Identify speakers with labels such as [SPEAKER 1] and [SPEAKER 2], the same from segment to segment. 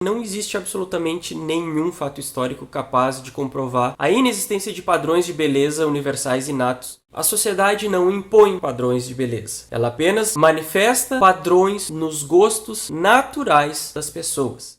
[SPEAKER 1] Não existe absolutamente nenhum fato histórico capaz de comprovar a inexistência de padrões de beleza universais inatos. A sociedade não impõe padrões de beleza. Ela apenas manifesta padrões nos gostos naturais das pessoas.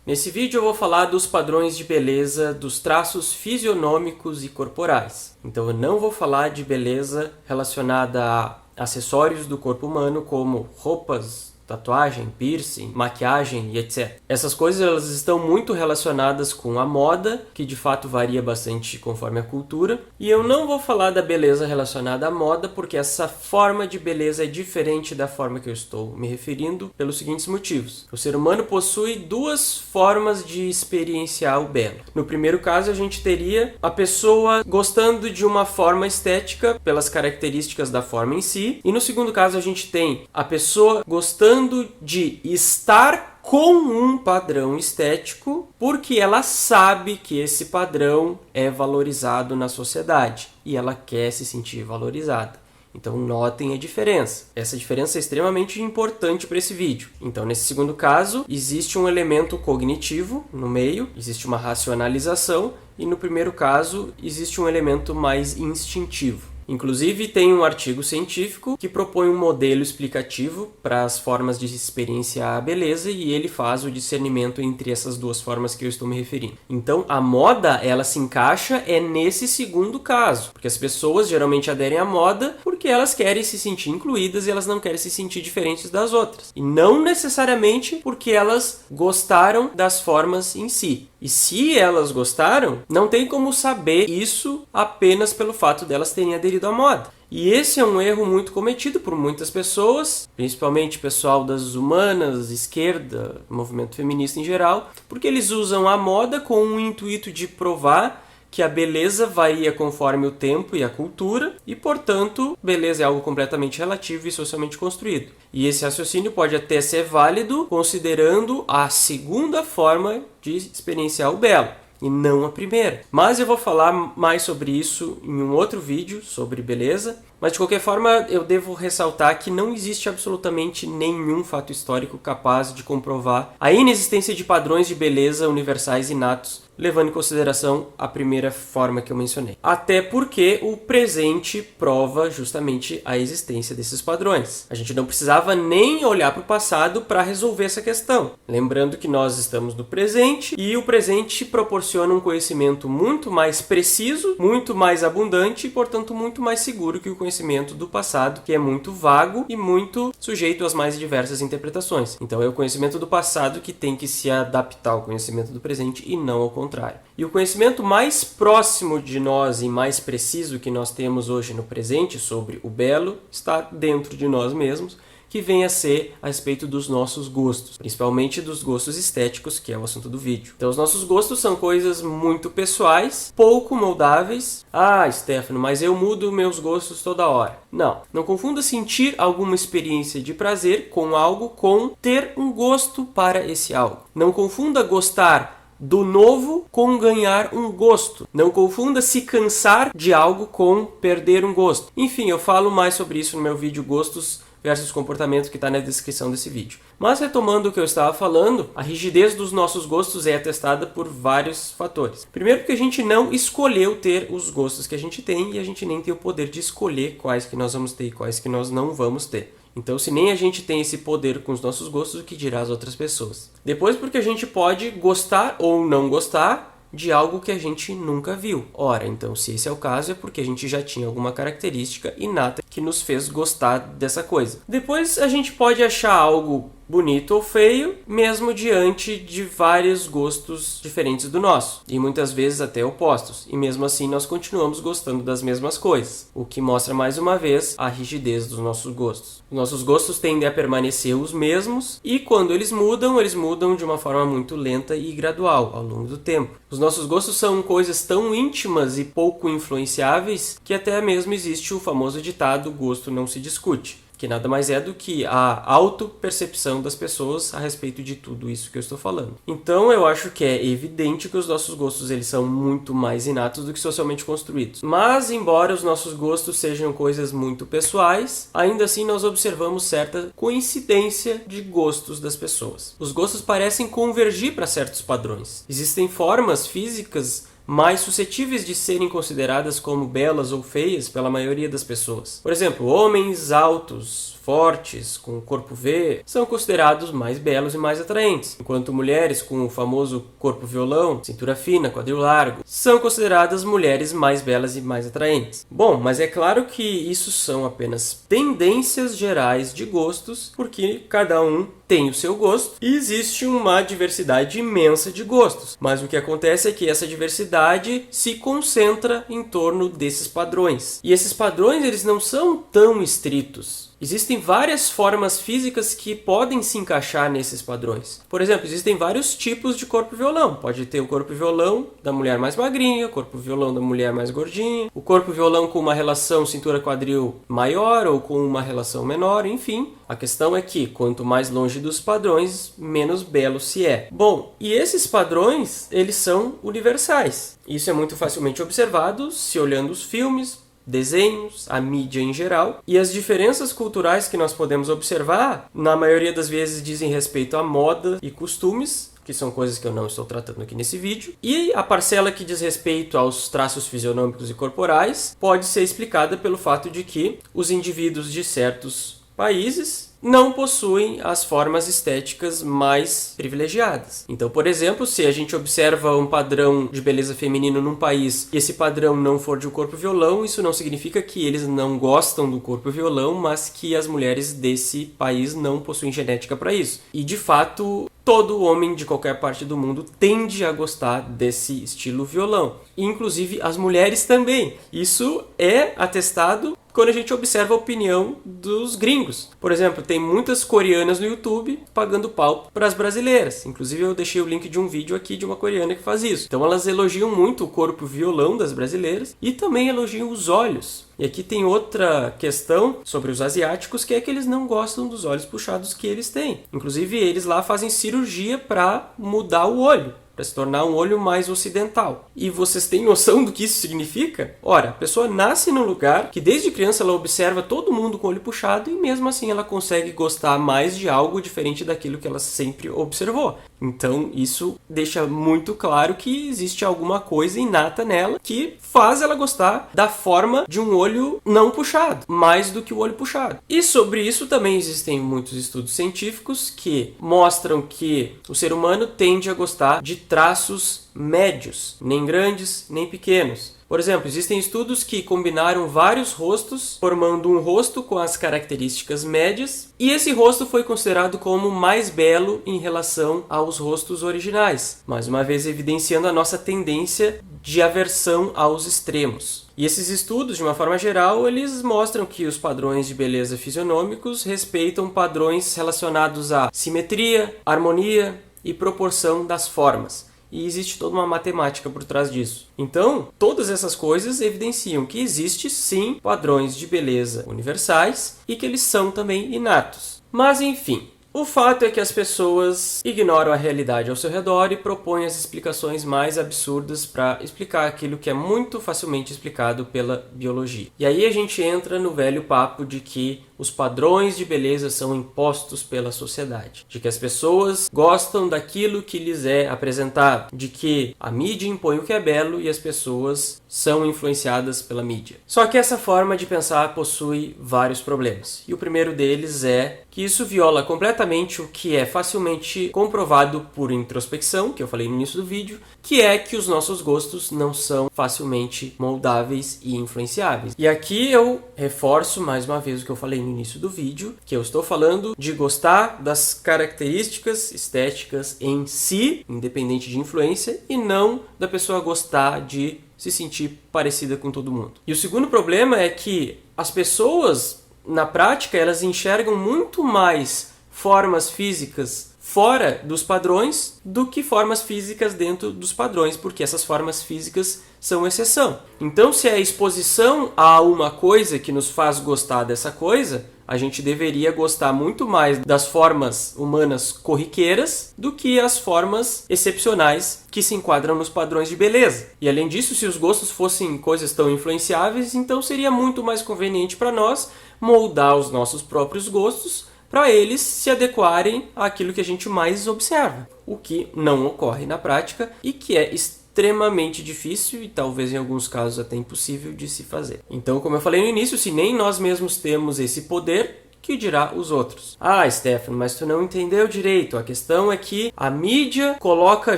[SPEAKER 1] Nesse vídeo eu vou falar dos padrões de beleza dos traços fisionômicos e corporais. Então eu não vou falar de beleza relacionada a acessórios do corpo humano como roupas, tatuagem, piercing, maquiagem e etc. Essas coisas elas estão muito relacionadas com a moda, que de fato varia bastante conforme a cultura. E eu não vou falar da beleza relacionada à moda, porque essa forma de beleza é diferente da forma que eu estou me referindo pelos seguintes motivos. O ser humano possui duas formas de experienciar o belo. No primeiro caso, a gente teria a pessoa gostando de uma forma estética pelas características da forma em si. E no segundo caso, a gente tem a pessoa gostando de estar com um padrão estético porque ela sabe que esse padrão é valorizado na sociedade e ela quer se sentir valorizada. Então notem a diferença. Essa diferença é extremamente importante para esse vídeo. Então nesse segundo caso, existe um elemento cognitivo no meio, existe uma racionalização, e no primeiro caso, existe um elemento mais instintivo. Inclusive, tem um artigo científico que propõe um modelo explicativo para as formas de experienciar a beleza e ele faz o discernimento entre essas duas formas que eu estou me referindo. Então, a moda, ela se encaixa nesse segundo caso, porque as pessoas geralmente aderem à moda porque elas querem se sentir incluídas e elas não querem se sentir diferentes das outras. E não necessariamente porque elas gostaram das formas em si. E se elas gostaram, não tem como saber isso apenas pelo fato delas terem aderido à moda. E esse é um erro muito cometido por muitas pessoas, principalmente pessoal das humanas, esquerda, movimento feminista em geral, porque eles usam a moda com o intuito de provar que a beleza varia conforme o tempo e a cultura, e, portanto, beleza é algo completamente relativo e socialmente construído. E esse raciocínio pode até ser válido considerando a segunda forma de experienciar o belo, e não a primeira. Mas eu vou falar mais sobre isso em um outro vídeo, sobre beleza. Mas de qualquer forma, eu devo ressaltar que não existe absolutamente nenhum fato histórico capaz de comprovar a inexistência de padrões de beleza universais inatos, levando em consideração a primeira forma que eu mencionei. Até porque o presente prova justamente a existência desses padrões. A gente não precisava nem olhar para o passado para resolver essa questão. Lembrando que nós estamos no presente e o presente proporciona um conhecimento muito mais preciso, muito mais abundante e, portanto, muito mais seguro que o conhecimento do passado, que é muito vago e muito sujeito às mais diversas interpretações. Então é o conhecimento do passado que tem que se adaptar ao conhecimento do presente e não ao contrário. E o conhecimento mais próximo de nós e mais preciso que nós temos hoje no presente sobre o belo está dentro de nós mesmos, que vem a ser a respeito dos nossos gostos, principalmente dos gostos estéticos, que é o assunto do vídeo. Então os nossos gostos são coisas muito pessoais, pouco moldáveis. Ah, Stefano, mas eu mudo meus gostos toda hora. Não confunda sentir alguma experiência de prazer com algo com ter um gosto para esse algo. Não confunda gostar do novo com ganhar um gosto. Não confunda se cansar de algo com perder um gosto. Enfim, eu falo mais sobre isso no meu vídeo Gostos versus Comportamentos, que está na descrição desse vídeo. Mas retomando o que eu estava falando, a rigidez dos nossos gostos é atestada por vários fatores. Primeiro, porque a gente não escolheu ter os gostos que a gente tem e a gente nem tem o poder de escolher quais que nós vamos ter e quais que nós não vamos ter. Então, se nem a gente tem esse poder com os nossos gostos, o que dirá as outras pessoas? Depois, porque a gente pode gostar ou não gostar de algo que a gente nunca viu. Ora, então, se esse é o caso, é porque a gente já tinha alguma característica inata que nos fez gostar dessa coisa. Depois, a gente pode achar algo bonito ou feio, mesmo diante de vários gostos diferentes do nosso, e muitas vezes até opostos, e mesmo assim nós continuamos gostando das mesmas coisas, o que mostra mais uma vez a rigidez dos nossos gostos. Os nossos gostos tendem a permanecer os mesmos, e quando eles mudam de uma forma muito lenta e gradual, ao longo do tempo. Os nossos gostos são coisas tão íntimas e pouco influenciáveis, que até mesmo existe o famoso ditado, gosto não se discute. que nada mais é do que a autopercepção das pessoas a respeito de tudo isso que eu estou falando. Então eu acho que é evidente que os nossos gostos eles são muito mais inatos do que socialmente construídos. Mas, embora os nossos gostos sejam coisas muito pessoais, ainda assim nós observamos certa coincidência de gostos das pessoas. Os gostos parecem convergir para certos padrões. Existem formas físicas mais suscetíveis de serem consideradas como belas ou feias pela maioria das pessoas. Por exemplo, homens altos, fortes, com corpo V, são considerados mais belos e mais atraentes, enquanto mulheres com o famoso corpo violão, cintura fina, quadril largo, são consideradas mulheres mais belas e mais atraentes. Bom, mas é claro que isso são apenas tendências gerais de gostos, porque cada um tem o seu gosto e existe uma diversidade imensa de gostos. Mas o que acontece é que essa diversidade se concentra em torno desses padrões. E esses padrões eles não são tão estritos. Existem várias formas físicas que podem se encaixar nesses padrões. Por exemplo, existem vários tipos de corpo violão. Pode ter o corpo violão da mulher mais magrinha, o corpo violão da mulher mais gordinha, o corpo violão com uma relação cintura-quadril maior ou com uma relação menor, enfim. A questão é que quanto mais longe dos padrões, menos belo se é. Bom, e esses padrões, eles são universais. Isso é muito facilmente observado se olhando os filmes, desenhos, a mídia em geral, e as diferenças culturais que nós podemos observar, na maioria das vezes dizem respeito à moda e costumes, que são coisas que eu não estou tratando aqui nesse vídeo, e a parcela que diz respeito aos traços fisionômicos e corporais pode ser explicada pelo fato de que os indivíduos de certos países não possuem as formas estéticas mais privilegiadas. Então, por exemplo, se a gente observa um padrão de beleza feminino num país e esse padrão não for de um corpo violão, isso não significa que eles não gostam do corpo violão, mas que as mulheres desse país não possuem genética para isso. E, de fato, todo homem de qualquer parte do mundo tende a gostar desse estilo violão. Inclusive as mulheres também. Isso é atestado quando a gente observa a opinião dos gringos. Por exemplo, tem muitas coreanas no YouTube pagando pau para as brasileiras. Inclusive eu deixei o link de um vídeo aqui de uma coreana que faz isso. Então elas elogiam muito o corpo violão das brasileiras e também elogiam os olhos. E aqui tem outra questão sobre os asiáticos, que é que eles não gostam dos olhos puxados que eles têm. Inclusive eles lá fazem cirurgia para mudar o olho, para se tornar um olho mais ocidental. E vocês têm noção do que isso significa? Ora, a pessoa nasce num lugar que desde criança ela observa todo mundo com o olho puxado e mesmo assim ela consegue gostar mais de algo diferente daquilo que ela sempre observou. Então isso deixa muito claro que existe alguma coisa inata nela que faz ela gostar da forma de um olho não puxado, mais do que o olho puxado. E sobre isso também existem muitos estudos científicos que mostram que o ser humano tende a gostar de traços médios, nem grandes, nem pequenos. Por exemplo, existem estudos que combinaram vários rostos, formando um rosto com as características médias, e esse rosto foi considerado como mais belo em relação aos rostos originais, mais uma vez evidenciando a nossa tendência de aversão aos extremos. E esses estudos, de uma forma geral, eles mostram que os padrões de beleza fisionômicos respeitam padrões relacionados à simetria, harmonia e proporção das formas. E existe toda uma matemática por trás disso. Então, todas essas coisas evidenciam que existe sim padrões de beleza universais e que eles são também inatos. Mas enfim, o fato é que as pessoas ignoram a realidade ao seu redor e propõem as explicações mais absurdas para explicar aquilo que é muito facilmente explicado pela biologia. E aí a gente entra no velho papo de que os padrões de beleza são impostos pela sociedade, de que as pessoas gostam daquilo que lhes é apresentado, de que a mídia impõe o que é belo e as pessoas são influenciadas pela mídia. Só que essa forma de pensar possui vários problemas. E o primeiro deles é que isso viola completamente o que é facilmente comprovado por introspecção, que eu falei no início do vídeo, que é que os nossos gostos não são facilmente moldáveis e influenciáveis. E aqui eu reforço mais uma vez o que eu falei no início do vídeo, que eu estou falando de gostar das características estéticas em si, independente de influência, e não da pessoa gostar de se sentir parecida com todo mundo. E o segundo problema é que as pessoas, na prática, elas enxergam muito mais formas físicas fora dos padrões do que formas físicas dentro dos padrões, porque essas formas físicas são exceção. Então, se é a exposição a uma coisa que nos faz gostar dessa coisa, a gente deveria gostar muito mais das formas humanas corriqueiras do que as formas excepcionais que se enquadram nos padrões de beleza. E além disso, se os gostos fossem coisas tão influenciáveis, então seria muito mais conveniente para nós moldar os nossos próprios gostos para eles se adequarem àquilo que a gente mais observa, o que não ocorre na prática e que é extremamente difícil e talvez em alguns casos até impossível de se fazer. Então, como eu falei no início, se nem nós mesmos temos esse poder, que dirá os outros? Ah, Stefano, mas tu não entendeu direito. A questão é que a mídia coloca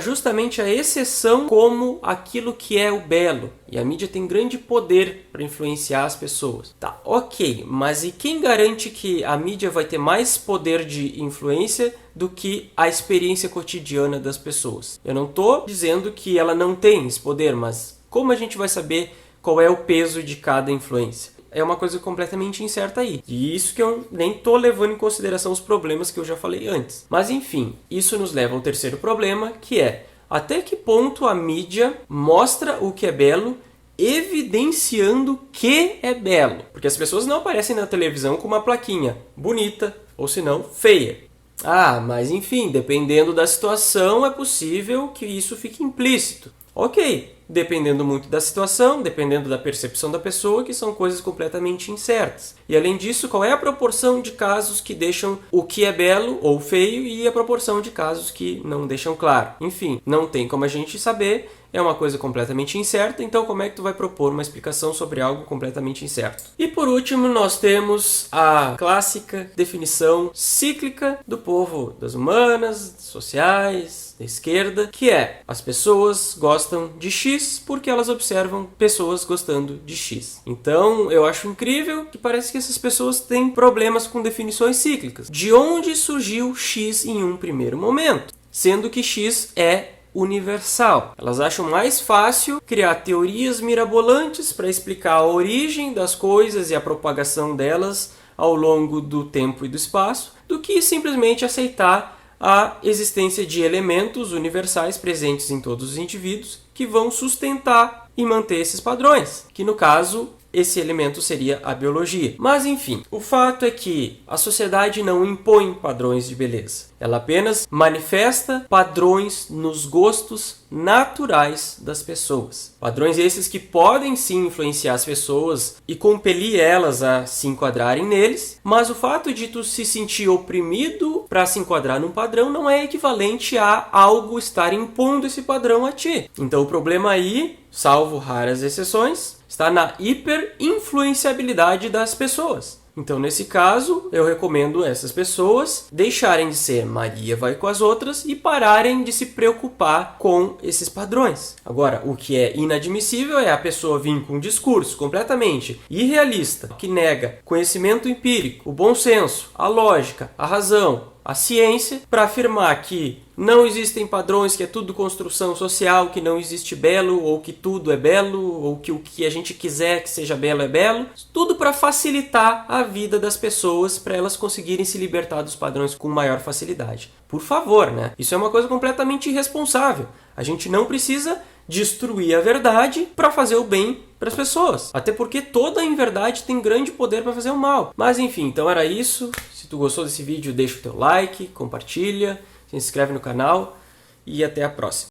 [SPEAKER 1] justamente a exceção como aquilo que é o belo. E a mídia tem grande poder para influenciar as pessoas. Tá, ok, mas e quem garante que a mídia vai ter mais poder de influência do que a experiência cotidiana das pessoas? Eu não estou dizendo que ela não tem esse poder, mas como a gente vai saber qual é o peso de cada influência? É uma coisa completamente incerta aí. E isso que eu nem estou levando em consideração os problemas que eu já falei antes. Mas enfim, isso nos leva ao terceiro problema, que é até que ponto a mídia mostra o que é belo, evidenciando que é belo. Porque as pessoas não aparecem na televisão com uma plaquinha bonita, ou se não, feia. Ah, mas enfim, dependendo da situação, é possível que isso fique implícito. Ok, dependendo muito da situação, dependendo da percepção da pessoa, que são coisas completamente incertas. E além disso, qual é a proporção de casos que deixam o que é belo ou feio e a proporção de casos que não deixam claro? Enfim, não tem como a gente saber, é uma coisa completamente incerta, então como é que tu vai propor uma explicação sobre algo completamente incerto? E por último, nós temos a clássica definição cíclica do povo das humanas, sociais, da esquerda, que é: as pessoas gostam de X porque elas observam pessoas gostando de X. Então, eu acho incrível que parece que essas pessoas têm problemas com definições cíclicas. De onde surgiu X em um primeiro momento? Sendo que X é universal. Elas acham mais fácil criar teorias mirabolantes para explicar a origem das coisas e a propagação delas ao longo do tempo e do espaço, do que simplesmente aceitar a existência de elementos universais presentes em todos os indivíduos que vão sustentar e manter esses padrões, que no caso esse elemento seria a biologia. Mas enfim, o fato é que a sociedade não impõe padrões de beleza. Ela apenas manifesta padrões nos gostos naturais das pessoas. Padrões esses que podem sim influenciar as pessoas e compelir elas a se enquadrarem neles, mas o fato de tu se sentir oprimido para se enquadrar num padrão não é equivalente a algo estar impondo esse padrão a ti. Então o problema aí, salvo raras exceções, está na hiperinfluenciabilidade das pessoas. Então, nesse caso, eu recomendo essas pessoas deixarem de ser Maria vai com as outras e pararem de se preocupar com esses padrões. Agora, o que é inadmissível é a pessoa vir com um discurso completamente irrealista, que nega conhecimento empírico, o bom senso, a lógica, a razão, a ciência, para afirmar que não existem padrões, que é tudo construção social, que não existe belo, ou que tudo é belo, ou que o que a gente quiser que seja belo é belo. Tudo para facilitar a vida das pessoas, para elas conseguirem se libertar dos padrões com maior facilidade. Por favor, né? Isso é uma coisa completamente irresponsável. A gente não precisa destruir a verdade para fazer o bem para as pessoas. Até porque toda inverdade tem grande poder para fazer o mal. Mas enfim, então era isso. Se tu gostou desse vídeo, deixa o teu like, compartilha, se inscreve no canal e até a próxima.